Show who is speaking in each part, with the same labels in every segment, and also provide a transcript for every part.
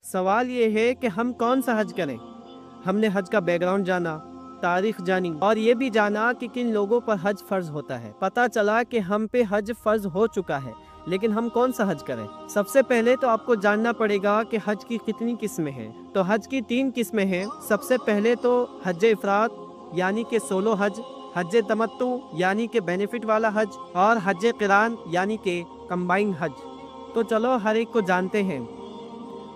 Speaker 1: सवाल ये है कि हम कौन सा हज करें। हमने हज का बैकग्राउंड जाना, तारीख जानी और ये भी जाना कि किन लोगों पर हज फ़र्ज़ होता है। पता चला कि हम पे हज फ़र्ज़ हो चुका है, लेकिन हम कौन सा हज करें। सबसे पहले तो आपको जानना पड़ेगा कि हज की कितनी किस्में हैं। तो हज की 3 किस्में हैं। सबसे पहले तो हज इफ़राद यानी कि सोलो हज, हज तमत्तु यानी कि बेनिफिट वाला हज और हज क़िरान यानी कि कंबाइंड हज। तो चलो हर एक को जानते हैं।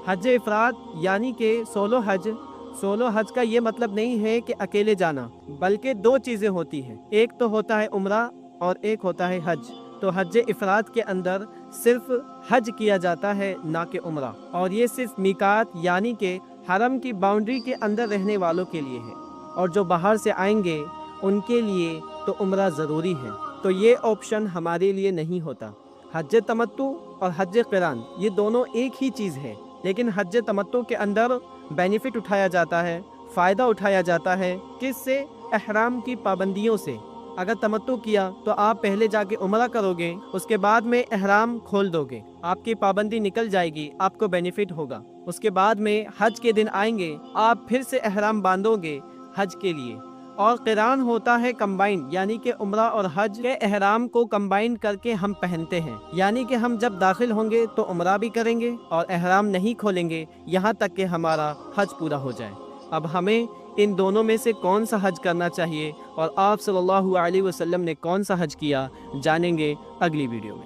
Speaker 1: हज इफ़राद यानी कि सोलो हज का ये मतलब नहीं है कि अकेले जाना, बल्कि 2 चीज़ें होती हैं। एक तो होता है उम्रा और एक होता है हज। तो हज इफ़राद के अंदर सिर्फ हज किया जाता है, ना कि उम्रा, और ये सिर्फ मीकात यानी कि हरम की बाउंड्री के अंदर रहने वालों के लिए है, और जो बाहर से आएंगे उनके लिए तो उम्रा ज़रूरी है। तो ये ऑप्शन हमारे लिए नहीं होता। हज तमत्तु और हज क़िरान ये दोनों एक ही चीज़ है, लेकिन हज तमत्तु के अंदर बेनिफिट उठाया जाता है, फ़ायदा उठाया जाता है। किससे? एहराम की पाबंदियों से। अगर तमत्तु किया तो आप पहले जाके उम्रा करोगे, उसके बाद में एहराम खोल दोगे, आपकी पाबंदी निकल जाएगी, आपको बेनिफिट होगा। उसके बाद में हज के दिन आएंगे, आप फिर से एहराम बांधोगे हज के लिए। और क़िरान होता है कंबाइंड, यानी कि उम्रा और हज के एहराम को कंबाइन करके हम पहनते हैं। यानी कि हम जब दाखिल होंगे तो उम्रा भी करेंगे और एहराम नहीं खोलेंगे यहाँ तक कि हमारा हज पूरा हो जाए। अब हमें इन दोनों में से कौन सा हज करना चाहिए और आप सल्लल्लाहु अलैहि वसल्लम ने कौन सा हज किया, जानेंगे अगली वीडियो में।